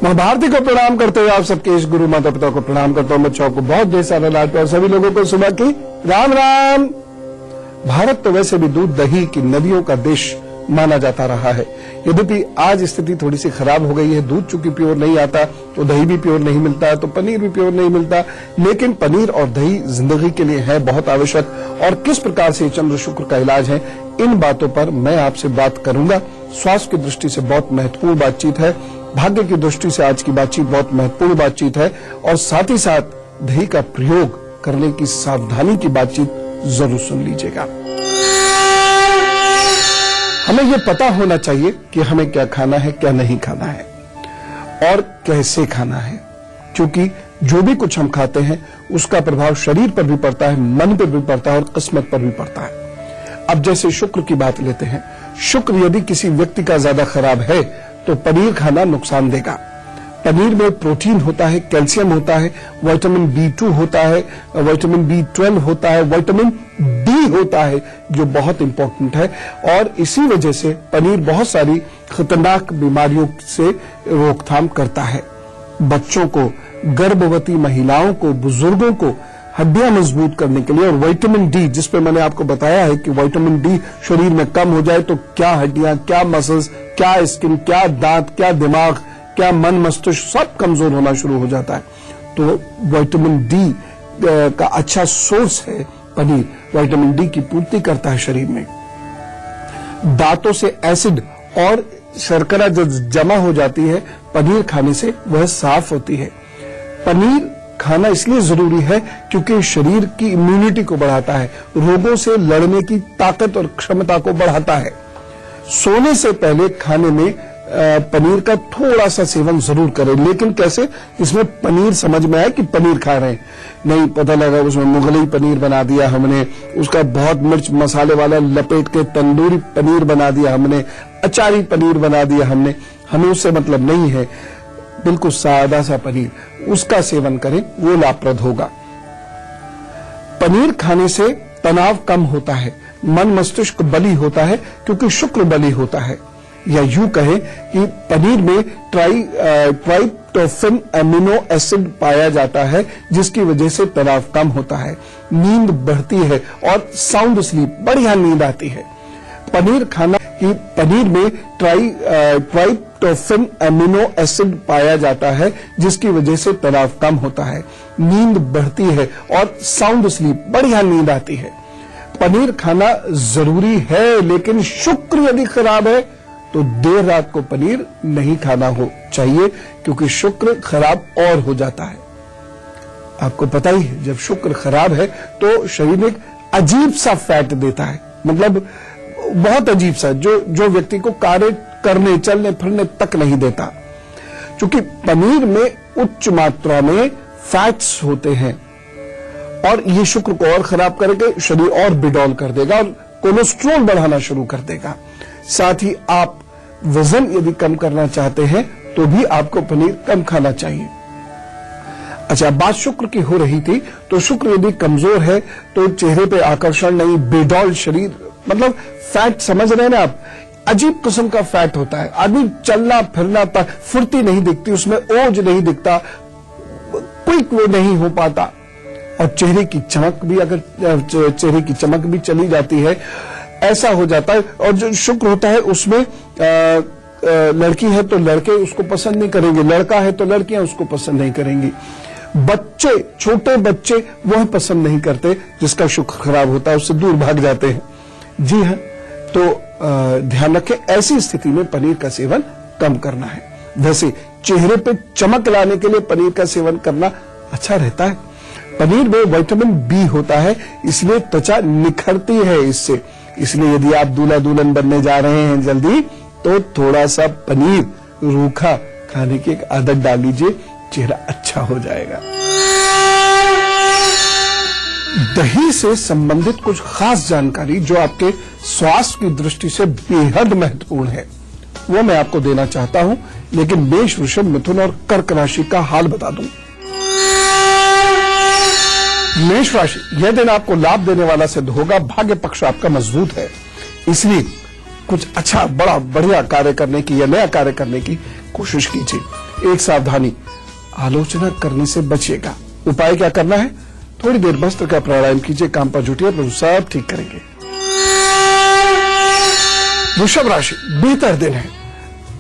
महाभारती को प्रणाम करते हुए आप सबके इस गुरु माता पिता को प्रणाम करता हूं। बच्चों को बहुत ढेर सारा लाड प्यार, सभी लोगों को सुबह की राम राम। भारत तो वैसे भी दूध दही की नदियों का देश माना जाता रहा है, यद्यपि आज स्थिति थोड़ी सी खराब हो गई है। दूध चूंकि प्योर नहीं आता तो दही भी प्योर नहीं मिलता है, तो पनीर भी प्योर नहीं मिलता। लेकिन पनीर और दही जिंदगी के लिए है बहुत आवश्यक, और किस प्रकार से चंद्र शुक्र का इलाज है, इन बातों पर मैं आपसे बात करूंगा। स्वास्थ्य की दृष्टि से बहुत महत्वपूर्ण बातचीत है, भाग्य की दृष्टि से आज की बातचीत बहुत महत्वपूर्ण बातचीत है, और साथ ही साथ दही का प्रयोग करने की सावधानी की बातचीत जरूर सुन लीजिएगा। हमें यह पता होना चाहिए कि हमें क्या खाना है, क्या नहीं खाना है और कैसे खाना है, क्योंकि जो भी कुछ हम खाते हैं उसका प्रभाव शरीर पर भी पड़ता है, मन पर भी पड़ता है और किस्मत पर भी पड़ता है। अब जैसे शुक्र की बात लेते हैं, शुक्र यदि किसी व्यक्ति का ज्यादा खराब है तो पनीर खाना नुकसान देगा। पनीर में प्रोटीन होता है, कैल्शियम होता है, विटामिन B2 होता है, विटामिन B12 होता है, विटामिन D होता है, जो बहुत इंपॉर्टेंट है। और इसी वजह से पनीर बहुत सारी खतरनाक बीमारियों से रोकथाम करता है। बच्चों को, गर्भवती महिलाओं को, बुजुर्गों को हड्डियां मजबूत करने के लिए, और विटामिन D, जिसपे मैंने आपको बताया है कि विटामिन D शरीर में कम हो जाए तो क्या हड्डियां, क्या मसल्स, क्या स्किन, क्या दांत, क्या दिमाग, क्या मन मस्तिष्क सब कमजोर होना शुरू हो जाता है। तो विटामिन D का अच्छा सोर्स है पनीर। विटामिन D की पूर्ति करता है शरीर में। दांतों से एसिड और शर्करा जो जमा हो जाती है पनीर खाने से, वह साफ होती है। पनीर खाना इसलिए जरूरी है क्योंकि शरीर की इम्यूनिटी को बढ़ाता है, रोगों से लड़ने की ताकत और क्षमता को बढ़ाता है। सोने से पहले खाने में पनीर का थोड़ा सा सेवन जरूर करें, लेकिन कैसे? इसमें पनीर समझ में आए कि पनीर खा रहे हैं, नहीं पता लगा उसमें मुगलई पनीर बना दिया हमने, उसका बहुत मिर्च मसाले वाला लपेट के तंदूरी पनीर बना दिया हमने, अचारी पनीर बना दिया हमने। हमें उससे मतलब नहीं है, बिल्कुल सादा सा पनीर, उसका सेवन करें, वो लाभप्रद होगा। पनीर खाने से तनाव कम होता है, मन मस्तिष्क बली होता है, क्योंकि शुक्र बली होता है। या यूं कहें कि पनीर में ट्राइप्टोफैन अमीनो एसिड पाया जाता है, जिसकी वजह से तनाव कम होता है, नींद बढ़ती है और साउंड स्लीप, बढ़िया नींद आती है। पनीर खाना कि पनीर में ट्राइप्टोफैन अमीनो एसिड पाया जाता है, जिसकी वजह से तनाव कम होता है, नींद बढ़ती है और साउंड स्लीप, बढ़िया नींद आती है। पनीर खाना जरूरी है, लेकिन शुक्र यदि खराब है तो देर रात को पनीर नहीं खाना हो चाहिए, क्योंकि शुक्र खराब और हो जाता है। आपको पता ही है, जब शुक्र खराब है तो शरीर में एक अजीब सा फैट देता है, मतलब बहुत अजीब सा, जो व्यक्ति को कार्य करने, चलने फिरने तक नहीं देता। क्योंकि पनीर में उच्च मात्रा में फैट्स होते हैं और ये शुक्र को और खराब करके शरीर और बिडौल कर देगा और कोलेस्ट्रॉल बढ़ाना शुरू कर देगा। साथ ही आप वजन यदि कम करना चाहते हैं तो भी आपको पनीर कम खाना चाहिए। अच्छा, बात शुक्र की हो रही थी, तो शुक्र यदि कमजोर है तो चेहरे पे आकर्षण नहीं, बेडौल शरीर, मतलब फैट समझ रहे हैं ना आप, अजीब किस्म का फैट होता है। आदमी चलना फिरना फुर्ती नहीं दिखती, उसमें ओज नहीं दिखता, क्विक वो नहीं हो पाता, और चेहरे की चमक भी, अगर चेहरे की चमक भी चली जाती है, ऐसा हो जाता है। और जो शुक्र होता है उसमें लड़की है तो लड़के उसको पसंद नहीं करेंगे, लड़का है तो लड़कियां उसको पसंद नहीं करेंगी, बच्चे, छोटे बच्चे वह पसंद नहीं करते, जिसका शुक्र खराब होता है उससे दूर भाग जाते हैं। जी हाँ, तो ध्यान रखें, ऐसी स्थिति में पनीर का सेवन कम करना है। वैसे चेहरे पे चमक लाने के लिए पनीर का सेवन करना अच्छा रहता है। पनीर में विटामिन B होता है, इसलिए त्वचा निखरती है इससे। इसलिए यदि आप दूल्हा दुल्हन बनने जा रहे हैं जल्दी, तो थोड़ा सा पनीर रूखा खाने की एक आदत डाल लीजिए, चेहरा अच्छा हो जाएगा। दही से संबंधित कुछ खास जानकारी जो आपके स्वास्थ्य की दृष्टि से बेहद महत्वपूर्ण है, वो मैं आपको देना चाहता हूं, लेकिन मेष, वृषभ, मिथुन और कर्क राशि का हाल बता दूं। मेष राशि, यह दिन आपको लाभ देने वाला सिद्ध होगा। भाग्य पक्ष आपका मजबूत है, इसलिए कुछ अच्छा, बड़ा, बढ़िया कार्य करने की या नया कार्य करने की कोशिश कीजिए। एक सावधानी, आलोचना करने से बचिएगा। उपाय क्या करना है? थोड़ी देर वस्त्र का प्राणायाम कीजिए, काम पर जुटिए, प्रभु सब ठीक करेंगे। वृषभ राशि, बेहतर दिन है।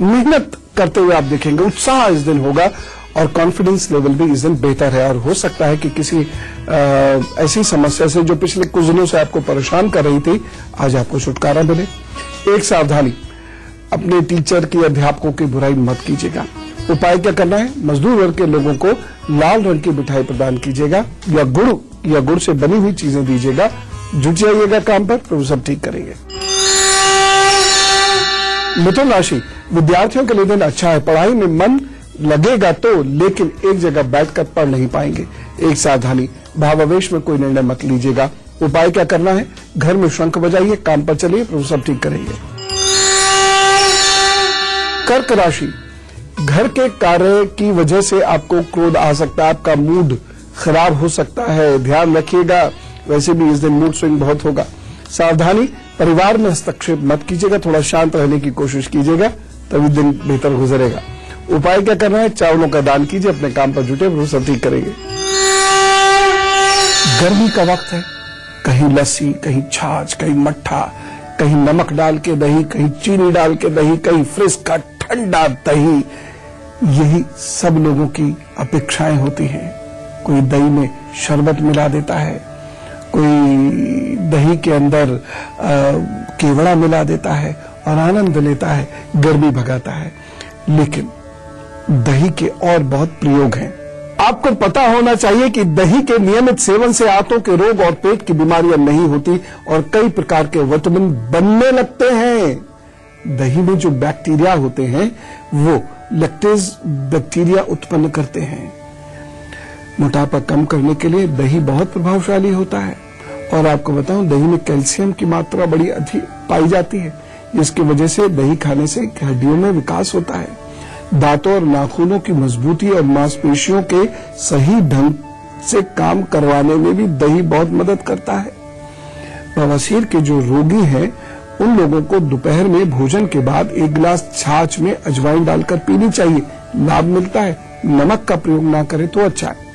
मेहनत करते हुए आप देखेंगे, उत्साह इस दिन होगा और कॉन्फिडेंस लेवल भी इस दिन बेहतर है। और हो सकता है कि किसी ऐसी समस्या से जो पिछले कुछ दिनों से आपको परेशान कर रही थी, आज आपको छुटकारा मिले। एक सावधानी, अपने टीचर की, अध्यापकों की बुराई मत कीजिएगा। उपाय क्या करना है? मजदूर वर्ग के लोगों को लाल रंग की मिठाई प्रदान कीजिएगा या गुड़ से बनी हुई चीजें दीजिएगा। जुट जाइएगा काम पर, प्रभु सब ठीक करेंगे। मिथुन राशि, विद्यार्थियों के लिए दिन अच्छा है। पढ़ाई में मन लगेगा तो, लेकिन एक जगह बैठकर पढ़ नहीं पाएंगे। एक सावधानी, भावावेश में कोई निर्णय मत लीजिएगा। उपाय क्या करना है? घर में शंख बजाइए, काम पर चलिए, प्रभु सब ठीक करेंगे। कर्क राशि, घर के कार्य की वजह से आपको क्रोध आ सकता है, आपका मूड खराब हो सकता है, ध्यान रखिएगा। वैसे भी इस दिन मूड स्विंग बहुत होगा। सावधानी, परिवार में हस्तक्षेप मत कीजिएगा, थोड़ा शांत रहने की कोशिश कीजिएगा, तभी दिन बेहतर गुजरेगा। उपाय क्या करना है? चावलों का दान कीजिए, अपने काम पर जुटे, वो सब ठीक करेंगे। गर्मी का वक्त है, कहीं लस्सी, कहीं छाछ, कहीं मट्ठा, कहीं नमक डाल के दही, कहीं चीनी डाल के दही, कहीं फ्रिज का ठंडा दही, यही सब लोगों की अपेक्षाएं होती हैं। कोई दही में शरबत मिला देता है, कोई दही के अंदर केवड़ा मिला देता है और आनंद लेता है, गर्मी भगाता है। लेकिन दही के और बहुत प्रयोग हैं। आपको पता होना चाहिए कि दही के नियमित सेवन से आंतों के रोग और पेट की बीमारियां नहीं होती और कई प्रकार के विटामिन बनने लगते हैं। दही में जो बैक्टीरिया होते हैं वो लैक्टेज बैक्टीरिया उत्पन्न करते हैं। मोटापा कम करने के लिए दही बहुत प्रभावशाली होता है। और आपको बताऊं, दही में कैल्शियम की मात्रा बड़ी अधिक पाई जाती है, जिसकी वजह से दही खाने से हड्डियों में विकास होता है। दांतों और नाखूनों की मजबूती और मांसपेशियों के सही ढंग से काम करवाने में भी दही बहुत मदद करता है। बवासीर के जो रोगी हैं, उन लोगों को दोपहर में भोजन के बाद 1 गिलास छाछ में अजवाइन डालकर पीनी चाहिए, लाभ मिलता है। नमक का प्रयोग ना करें तो अच्छा है।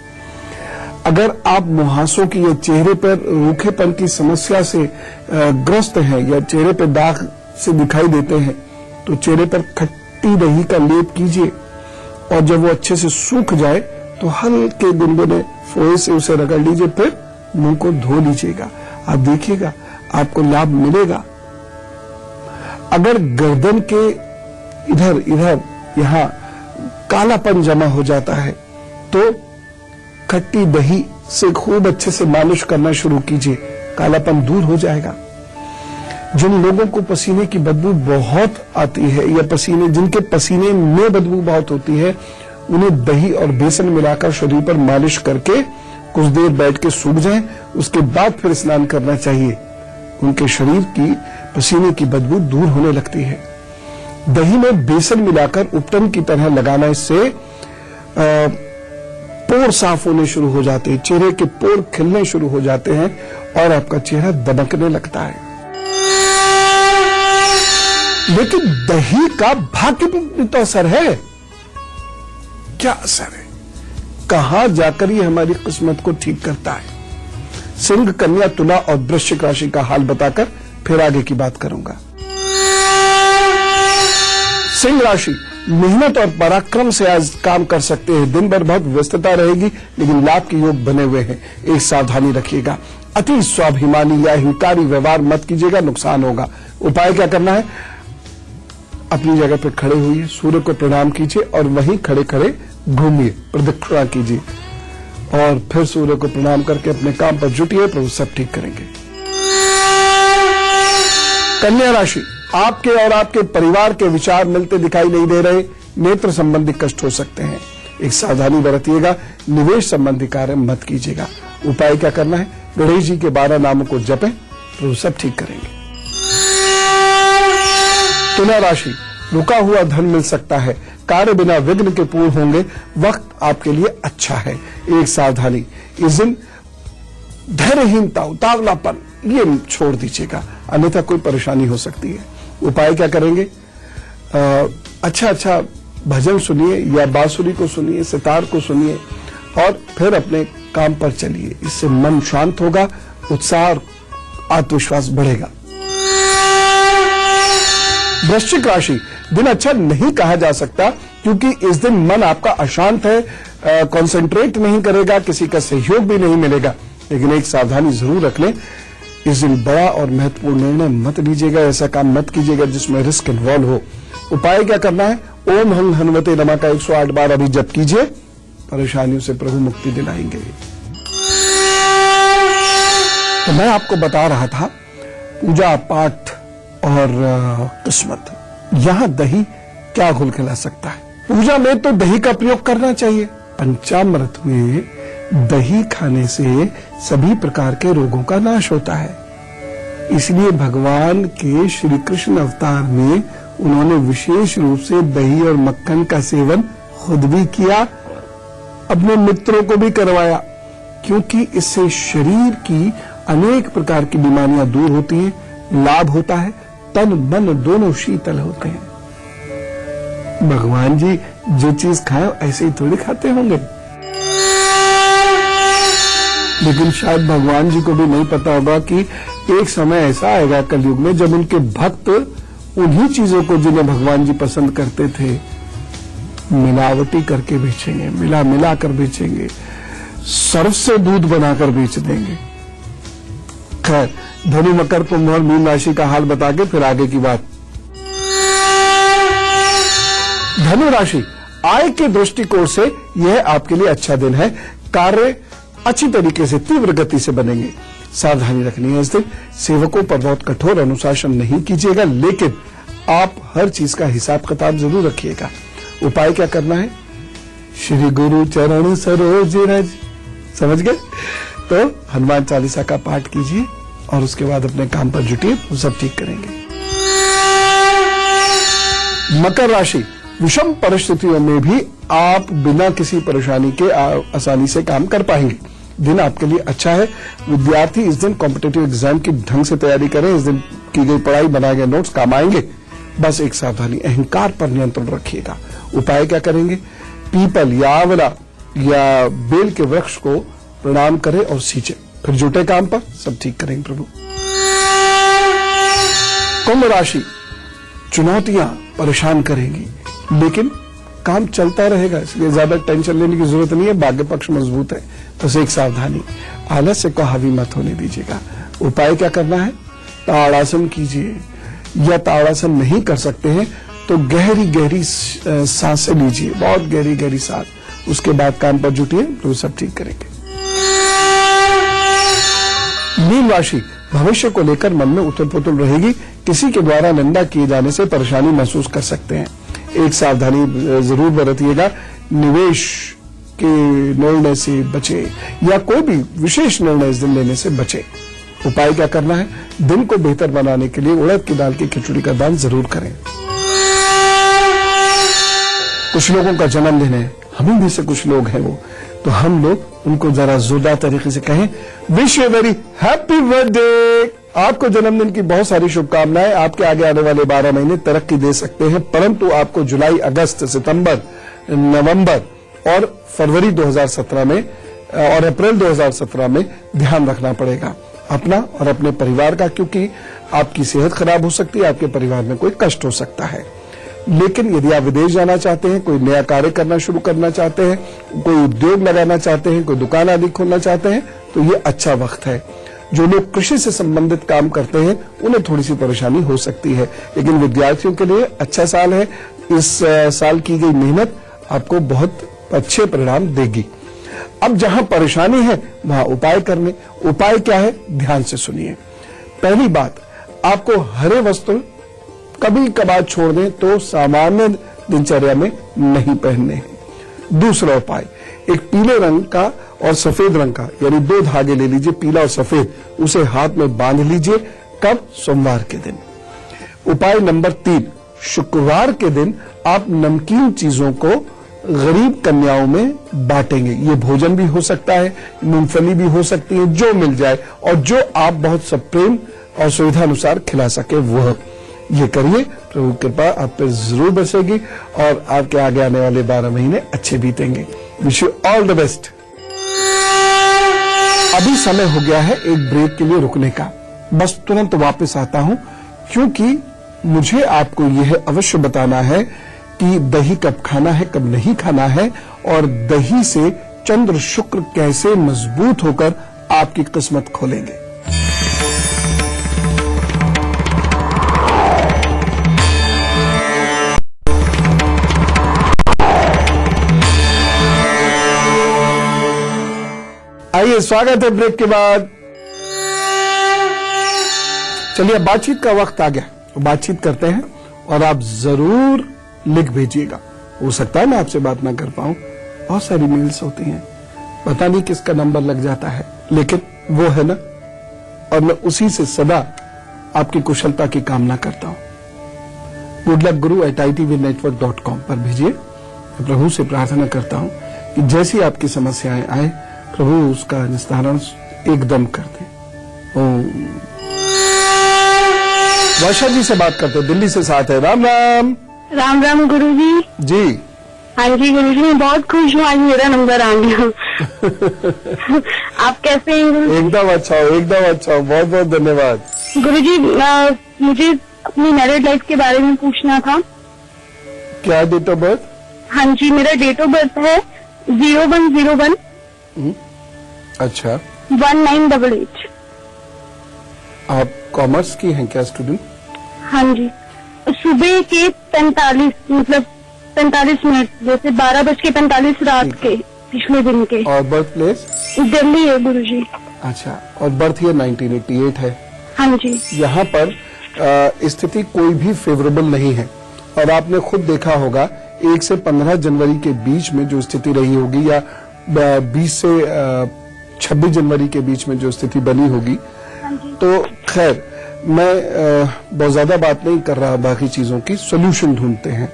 अगर आप मुहासों की या चेहरे पर रूखेपन की समस्या से ग्रस्त हैं या चेहरे पर दाग से दिखाई देते हैं, तो चेहरे पर खट्टी दही का लेप कीजिए और जब वो अच्छे से सूख जाए तो हल्के गुनगुने फोए से उसे रगड़ लीजिए, फिर मुंह को धो लीजिएगा। आप देखिएगा आपको लाभ मिलेगा। अगर गर्दन के इधर यहां कालापन जमा हो जाता है तो खट्टी दही से खूब अच्छे से मालिश करना शुरू कीजिए, कालापन दूर हो जाएगा। जिन लोगों को पसीने की बदबू बहुत आती है या जिनके पसीने में बदबू बहुत होती है, उन्हें दही और बेसन मिलाकर शरीर पर मालिश करके कुछ देर बैठ के सूख जाएं, उसके बाद फिर स्नान करना चाहिए। उनके शरीर की पसीने की बदबू दूर होने लगती है। दही में बेसन मिलाकर उपटन की तरह लगाना, इससे पोर साफ होने शुरू हो जाते हैं, चेहरे के पोर खिलने शुरू हो जाते हैं और आपका चेहरा दमकने लगता है। लेकिन दही का भाग्य पर तो असर है। क्या असर है? कहां जाकर ये हमारी किस्मत को ठीक करता है? सिंह, कन्या, तुला और वृश्चिक राशि का हाल बताकर फिर आगे की बात करूंगा। सिंह राशि, मेहनत और पराक्रम से आज काम कर सकते हैं। दिन भर बहुत व्यस्तता रहेगी, लेकिन लाभ के योग बने हुए हैं। एक सावधानी रखिएगा, अति स्वाभिमानी या अहंकारी व्यवहार मत कीजिएगा, नुकसान होगा। उपाय क्या करना है? अपनी जगह पर खड़े हुइए, सूर्य को प्रणाम कीजिए और वहीं खड़े खड़े घूमिए, प्रदक्षिणा कीजिए और फिर सूर्य को प्रणाम करके अपने काम पर जुटिए, प्रभु सब ठीक करेंगे। कन्या राशि, आपके और आपके परिवार के विचार मिलते दिखाई नहीं दे रहे, नेत्र संबंधी कष्ट हो सकते हैं। एक सावधानी बरतिएगा, निवेश संबंधी कार्य मत कीजिएगा। उपाय क्या करना है? गणेश जी के 12 नामों को जपें, प्रभु सब ठीक करेंगे। तुला राशि, रुका हुआ धन मिल सकता है, कार्य बिना विघ्न के पूर्ण होंगे, वक्त आपके लिए अच्छा है। एक सावधानी, इस दिन धैर्यहीनता, उतावलापन ये छोड़ दीजिएगा, अन्यथा कोई परेशानी हो सकती है। उपाय क्या करेंगे? अच्छा भजन सुनिए या बांसुरी को सुनिए, सितार को सुनिए और फिर अपने काम पर चलिए। इससे मन शांत होगा, उत्साह और आत्मविश्वास बढ़ेगा। वृश्चिक राशि, दिन अच्छा नहीं कहा जा सकता क्योंकि इस दिन मन आपका अशांत है, कंसंट्रेट नहीं करेगा, किसी का सहयोग भी नहीं मिलेगा। लेकिन एक सावधानी जरूर रख लें, इस दिन बड़ा और महत्वपूर्ण निर्णय मत लीजिएगा, ऐसा काम मत कीजिएगा जिसमें रिस्क इन्वॉल्व हो। उपाय क्या करना है? ओम हं हनुमते नमः का 108 बार अभी जप कीजिए, परेशानियों से प्रभु मुक्ति दिलाएंगे। तो मैं आपको बता रहा था पूजा पाठ और किस्मत, यहां दही क्या घुल खिला सकता है। पूजा में तो दही का प्रयोग करना चाहिए। पंचामृत में दही खाने से सभी प्रकार के रोगों का नाश होता है। इसलिए भगवान के श्री कृष्ण अवतार में उन्होंने विशेष रूप से दही और मक्खन का सेवन खुद भी किया, अपने मित्रों को भी करवाया, क्योंकि इससे शरीर की अनेक प्रकार की बीमारियां दूर होती हैं, लाभ होता है, तन मन दोनों शीतल होते हैं। भगवान जी जो चीज खाए ऐसे ही थोड़ी खाते होंगे, लेकिन शायद भगवान जी को भी नहीं पता होगा कि एक समय ऐसा आएगा कलयुग में जब उनके भक्त उन्हीं चीजों को जिन्हें भगवान जी पसंद करते थे मिलावटी करके बेचेंगे, मिला कर बेचेंगे, सर्फ से दूध बनाकर बेच देंगे। खैर, धनु मकर कुंभ और मीन राशि का हाल बता के फिर आगे की बात। धनु राशि, आय के दृष्टिकोण से यह आपके लिए अच्छा दिन है। कार्य अच्छी तरीके से तीव्र गति से बनेंगे। सावधानी रखनी है इस दिन, सेवकों पर बहुत कठोर अनुशासन नहीं कीजिएगा, लेकिन आप हर चीज का हिसाब किताब जरूर रखिएगा। उपाय क्या करना है? श्री गुरु चरण सरोज रज, समझ गए? तो हनुमान चालीसा का पाठ कीजिए और उसके बाद अपने काम पर जुटिए, वो सब ठीक करेंगे। मकर राशि, विषम परिस्थितियों में भी आप बिना किसी परेशानी के आसानी से काम कर पाएंगे। दिन आपके लिए अच्छा है। विद्यार्थी इस दिन कॉम्पिटिटिव एग्जाम की ढंग से तैयारी करें। इस दिन की गई पढ़ाई, बनाए गए नोट्स काम आएंगे। बस एक सावधानी, अहंकार पर नियंत्रण रखिएगा। उपाय क्या करेंगे? पीपल या आंवला या बेल के वृक्ष को प्रणाम करें और सींचे, फिर जुटे काम पर, सब ठीक करेंगे प्रभु। कुंभ राशि, चुनौतियां परेशान करेंगी लेकिन काम चलता रहेगा, इसलिए ज्यादा टेंशन लेने की जरूरत नहीं है। भाग्य पक्ष मजबूत है, बस एक सावधानी, आलस्य को हावी मत होने दीजिएगा। उपाय क्या करना है? ताड़ासन कीजिए, या ताड़ासन नहीं कर सकते हैं तो गहरी गहरी सांसें लीजिए, बहुत गहरी गहरी सांस, उसके बाद काम पर जुटिए, तो सब ठीक करेंगे। मीन राशि, भविष्य को लेकर मन में उथल पुथल रहेगी। किसी के द्वारा निंदा किए जाने से परेशानी महसूस कर सकते हैं। एक सावधानी जरूर बरतिएगा, निवेश के निर्णय से बचे या कोई भी विशेष निर्णय इस दिन लेने से बचे। उपाय क्या करना है? दिन को बेहतर बनाने के लिए उड़द की दाल की खिचड़ी का दान जरूर करें। कुछ लोगों का जन्मदिन है, हम भी से कुछ लोग हैं वो, तो हम लोग उनको जरा जोरदार तरीके से कहें, wish you very happy birthday. आपको जन्मदिन की बहुत सारी शुभकामनाएं। आपके आगे आने वाले 12 महीने तरक्की दे सकते हैं, परंतु आपको जुलाई, अगस्त, सितंबर, नवंबर और फरवरी 2017 में और अप्रैल 2017 में ध्यान रखना पड़ेगा अपना और अपने परिवार का, क्योंकि आपकी सेहत खराब हो सकती है, आपके परिवार में कोई कष्ट हो सकता है। लेकिन यदि आप विदेश जाना चाहते हैं, कोई नया कार्य करना शुरू करना चाहते हैं, कोई उद्योग लगाना चाहते हैं, कोई दुकान आदि खोलना चाहते हैं, तो ये अच्छा वक्त है। जो लोग कृषि से संबंधित काम करते हैं उन्हें थोड़ी सी परेशानी हो सकती है, लेकिन विद्यार्थियों के लिए अच्छा साल है। इस साल की गई मेहनत आपको बहुत अच्छे परिणाम देगी। अब जहां परेशानी है वहां उपाय करने। उपाय क्या है? ध्यान से सुनिए। पहली बात, आपको हरे वस्त्र कभी कभार छोड़ दें तो सामान्य दिनचर्या में नहीं पहनने हैं। दूसरा उपाय, एक पीले रंग का और सफेद रंग का, यानी 2 धागे ले लीजिए, पीला और सफेद, उसे हाथ में बांध लीजिए। कब? सोमवार के दिन। उपाय नंबर 3, शुक्रवार के दिन आप नमकीन चीजों को गरीब कन्याओं में बांटेंगे। ये भोजन भी हो सकता है, मूंगफली भी हो सकती है, जो मिल जाए और जो आप बहुत सब प्रेम और सुविधा अनुसार खिला सके वह। ये करिए, प्रभु की कृपा आप पर जरूर बरसेगी और आपके आगे आने वाले 12 महीने अच्छे बीतेंगे। Wish you all the best. अभी समय हो गया है एक ब्रेक के लिए रुकने का, बस तुरंत वापस आता हूं, क्योंकि मुझे आपको यह अवश्य बताना है कि दही कब खाना है, कब नहीं खाना है, और दही से चंद्र शुक्र कैसे मजबूत होकर आपकी किस्मत खोलेंगे। आइए, स्वागत है ब्रेक के बाद। चलिए, बातचीत का वक्त आ गया, तो बातचीत करते हैं और आप जरूर लिख भेजिएगा। हो सकता है मैं आपसे बात ना कर पाऊं, बहुत सारी मेल्स होती हैं, पता नहीं किसका नंबर लग जाता है, लेकिन वो है ना, और मैं उसी से सदा आपकी कुशलता की कामना करता हूं। goodluckguru@itvnetwork.com पर भेजिए। मैं प्रभु से प्रार्थना करता हूं कि जैसी आपकी समस्याएं आए, प्रभु उसका निस्तारण एकदम कर दे। वर्षा जी से बात करते, दिल्ली से साथ है। राम राम। राम राम गुरुजी। जी हाँ जी गुरुजी, मैं बहुत खुश हूँ, आज मेरा नंबर आ गया। आप कैसे हैं गुरुजी? एकदम अच्छा हो, एकदम अच्छा हो, बहुत बहुत धन्यवाद। गुरुजी, मुझे अपनी मैरिड लाइफ के बारे में पूछना था। क्या डेट ऑफ बर्थ? हाँ जी, मेरा डेट ऑफ बर्थ है 0101। अच्छा, 1988। आप कॉमर्स की हैं क्या स्टूडेंट? हाँ जी, सुबह के 45 मिनट, जैसे 12:45 रात के, पिछले दिन के। और बर्थ प्लेस? दिल्ली है गुरुजी। अच्छा, और बर्थ ईयर 1988 है। हाँ जी। यहाँ पर स्थिति कोई भी फेवरेबल नहीं है, और आपने खुद देखा होगा 1 से 15 जनवरी के बीच में जो स्थिति रही होगी, या 20 से 26 जनवरी के बीच में जो स्थिति बनी होगी। तो खैर, मैं बहुत ज्यादा बात नहीं कर रहा, बाकी चीजों की सोल्यूशन ढूंढते हैं।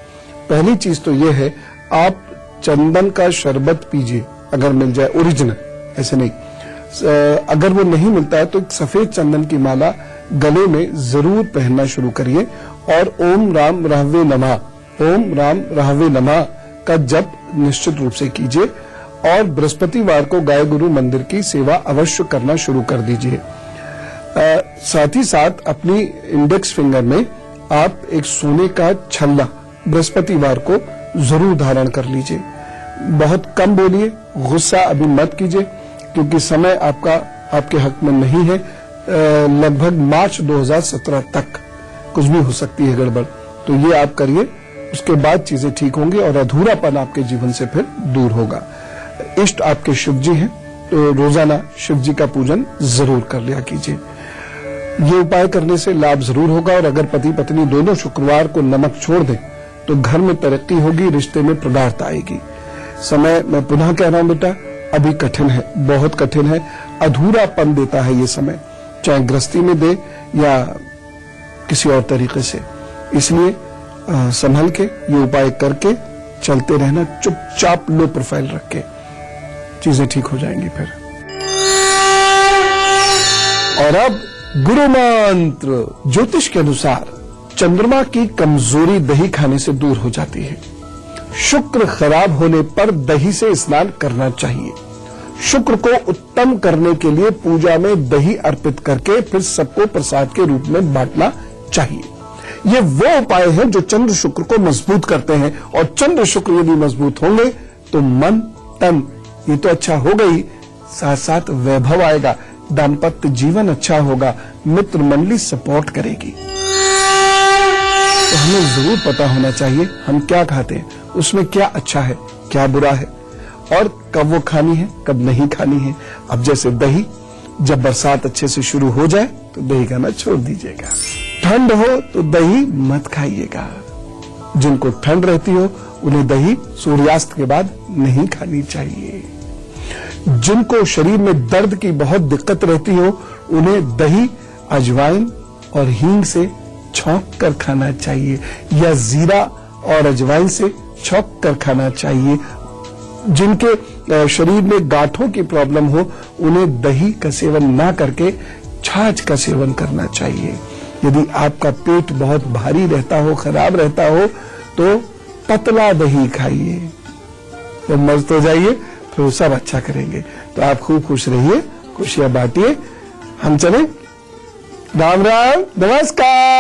पहली चीज तो यह है, आप चंदन का शरबत पीजिए, अगर मिल जाए ओरिजिनल, ऐसे नहीं। अगर वो नहीं मिलता है तो सफेद चंदन की माला गले में जरूर पहनना शुरू करिए, और ओम राम रहवे नमः, ओम राम रहवे नमः का जप निश्चित रूप से कीजिए, और बृहस्पतिवार को गाय गुरु मंदिर की सेवा अवश्य करना शुरू कर दीजिए। साथ ही साथ अपनी इंडेक्स फिंगर में आप एक सोने का छल्ला बृहस्पतिवार को जरूर धारण कर लीजिए। बहुत कम बोलिए, गुस्सा अभी मत कीजिए, क्योंकि समय आपका आपके हक में नहीं है। लगभग मार्च 2017 तक कुछ भी हो सकती है गड़बड़, तो ये आप करिए, उसके बाद चीजें ठीक होंगी और अधूरापन आपके जीवन से फिर दूर होगा। इष्ट आपके शिव जी हैं, तो रोजाना शिव जी का पूजन जरूर कर लिया कीजिए। ये उपाय करने से लाभ जरूर होगा, और अगर पति पत्नी दोनों शुक्रवार को नमक छोड़ दें तो घर में तरक्की होगी, रिश्ते में प्रगाढ़ता आएगी। समय, मैं पुनः कह रहा हूं बेटा, अभी कठिन है, बहुत कठिन है, अधूरापन देता है ये समय, चाहे गृहस्थी में दे या किसी और तरीके से। इसलिए संभल के ये उपाय करके चलते रहना, चुपचाप लो प्रोफाइल रख के, चीजें ठीक हो जाएंगी फिर। और अब गुरु मंत्र। ज्योतिष के अनुसार चंद्रमा की कमजोरी दही खाने से दूर हो जाती है। शुक्र खराब होने पर दही से स्नान करना चाहिए। शुक्र को उत्तम करने के लिए पूजा में दही अर्पित करके फिर सबको प्रसाद के रूप में बांटना चाहिए। ये वो उपाय हैं जो चंद्र शुक्र को मजबूत करते हैं, और चंद्र शुक्र यदि मजबूत होंगे तो मन तन ये तो अच्छा होगा ही, साथ साथ वैभव आएगा, दाम्पत्य जीवन अच्छा होगा, मित्र मंडली सपोर्ट करेगी। तो हमें जरूर पता होना चाहिए हम क्या खाते हैं, उसमें क्या अच्छा है, क्या बुरा है, और कब वो खानी है, कब नहीं खानी है। अब जैसे दही, जब बरसात अच्छे से शुरू हो जाए तो दही खाना छोड़ दीजिएगा। ठंड हो तो दही मत खाइएगा। जिनको ठंड रहती हो उन्हें दही सूर्यास्त के बाद नहीं खानी चाहिए। जिनको शरीर में दर्द की बहुत दिक्कत रहती हो उन्हें दही, अजवाइन और हींग से छौंक कर खाना चाहिए, या जीरा और अजवाइन से छौंक कर खाना चाहिए। जिनके शरीर में गांठों की प्रॉब्लम हो उन्हें दही का सेवन ना करके छाछ का सेवन करना चाहिए। यदि आपका पेट बहुत भारी रहता हो, खराब रहता हो, तो पतला दही खाइए। जब मस्त हो जाइए फिर वो सब अच्छा करेंगे। तो आप खूब खुश रहिए, खुशियां बांटिए। हम चले। राम राम, नमस्कार।